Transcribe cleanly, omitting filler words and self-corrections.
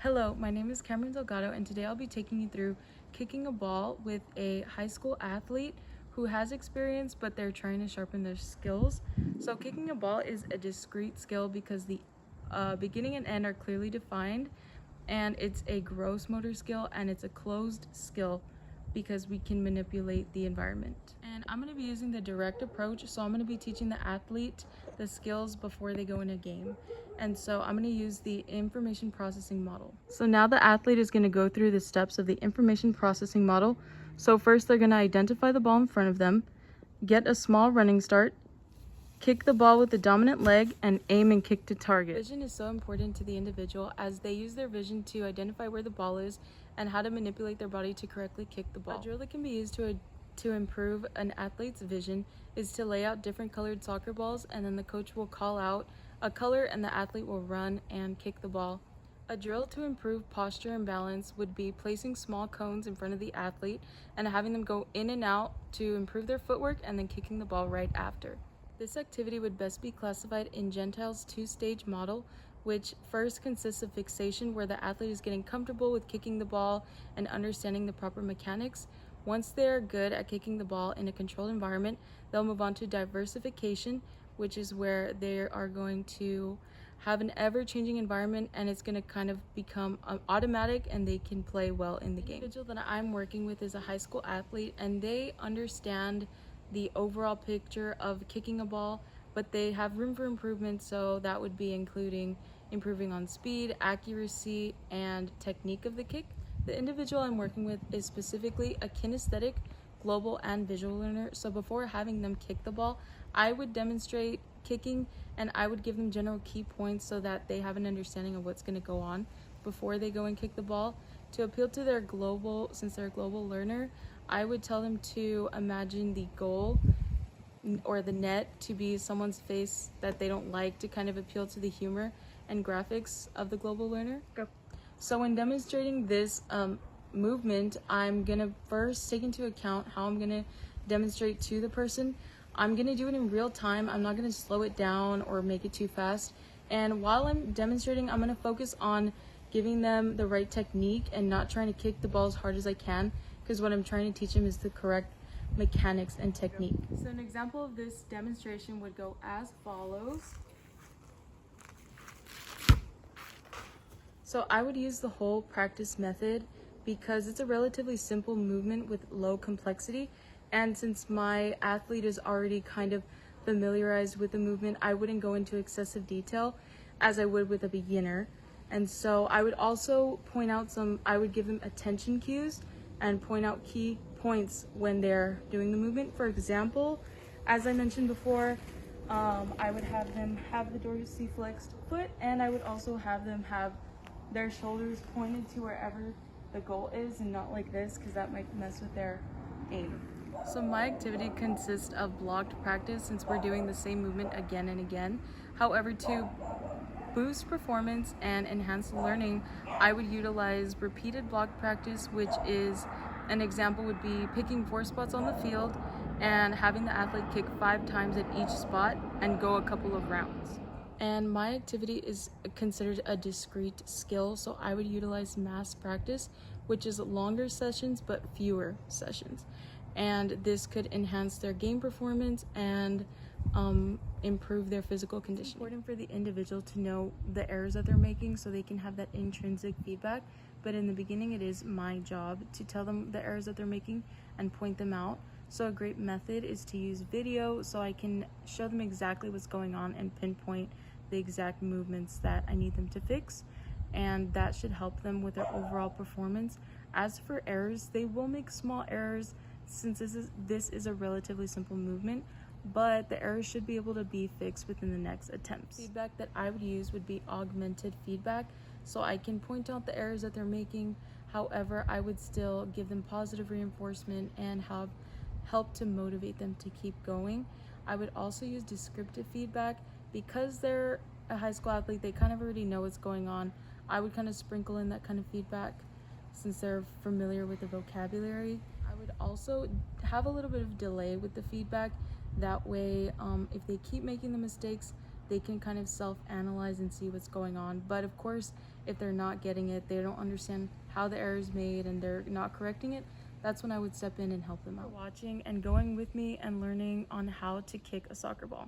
Hello, my name is Cameron Delgado, and today I'll be taking you through kicking a ball with a high school athlete who has experience, but they're trying to sharpen their skills. So kicking a ball is a discrete skill because the beginning and end are clearly defined, and it's a gross motor skill, and it's a closed skill because we can manipulate the environment. And I'm going to be using the direct approach, so I'm going to be teaching the athlete the skills before they go in a game. And so I'm going to use the information processing model. So now the athlete is going to go through the steps of the information processing model. So first they're going to identify the ball in front of them, get a small running start, kick the ball with the dominant leg, and aim and kick to target. Vision is so important to the individual as they use their vision to identify where the ball is and how to manipulate their body to correctly kick the ball. A drill that can be used to improve an athlete's vision is to lay out different colored soccer balls, and then the coach will call out a color and the athlete will run and kick the ball. A drill to improve posture and balance would be placing small cones in front of the athlete and having them go in and out to improve their footwork, and then kicking the ball right after. This activity would best be classified in Gentile's two-stage model, which first consists of fixation, where the athlete is getting comfortable with kicking the ball and understanding the proper mechanics. Once they're good at kicking the ball in a controlled environment, they'll move on to diversification, which is where they are going to have an ever-changing environment, and it's going to kind of become automatic and they can play well in the game. The individual that I'm working with is a high school athlete, and they understand the overall picture of kicking a ball, but they have room for improvement, so that would be including improving on speed, accuracy, and technique of the kick. The individual I'm working with is specifically a kinesthetic, global, and visual learner, so before having them kick the ball, I would demonstrate kicking and I would give them general key points so that they have an understanding of what's going to go on before they go and kick the ball. To appeal to their global, since they're a global learner, I would tell them to imagine the goal or the net to be someone's face that they don't like, to kind of appeal to the humor and graphics of the global learner. Go. So when demonstrating this movement, I'm gonna first take into account how I'm gonna demonstrate to the person. I'm gonna do it in real time. I'm not gonna slow it down or make it too fast. And while I'm demonstrating, I'm gonna focus on giving them the right technique and not trying to kick the ball as hard as I can, because what I'm trying to teach them is the correct mechanics and technique. So an example of this demonstration would go as follows. So I would use the whole practice method because it's a relatively simple movement with low complexity, and since my athlete is already kind of familiarized with the movement, I wouldn't go into excessive detail as I would with a beginner. And so I would also point out I would give them attention cues and point out key points when they're doing the movement. For example, as I mentioned before, I would have them have the dorsiflexed foot, and I would also have them have their shoulders pointed to wherever the goal is and not like this, because that might mess with their aim. So my activity consists of blocked practice, since we're doing the same movement again and again. However, to boost performance and enhance learning, I would utilize repeated block practice, which is an example would be picking 4 spots on the field and having the athlete kick 5 times at each spot and go a couple of rounds. And my activity is considered a discrete skill, so I would utilize mass practice, which is longer sessions but fewer sessions. And this could enhance their game performance and improve their physical conditioning. It's important for the individual to know the errors that they're making so they can have that intrinsic feedback, but in the beginning it is my job to tell them the errors that they're making and point them out. So a great method is to use video so I can show them exactly what's going on and pinpoint the exact movements that I need them to fix, and that should help them with their overall performance. As for errors, they will make small errors since this is a relatively simple movement, but the errors should be able to be fixed within the next attempts. Feedback that I would use would be augmented feedback, so I can point out the errors that they're making. However, I would still give them positive reinforcement and help to motivate them to keep going. I would also use descriptive feedback. Because they're a high school athlete, they kind of already know what's going on. I would kind of sprinkle in that kind of feedback since they're familiar with the vocabulary. I would also have a little bit of delay with the feedback. That way, if they keep making the mistakes, they can kind of self-analyze and see what's going on. But of course, if they're not getting it, they don't understand how the error is made and they're not correcting it, that's when I would step in and help them out. Watching and going with me and learning on how to kick a soccer ball.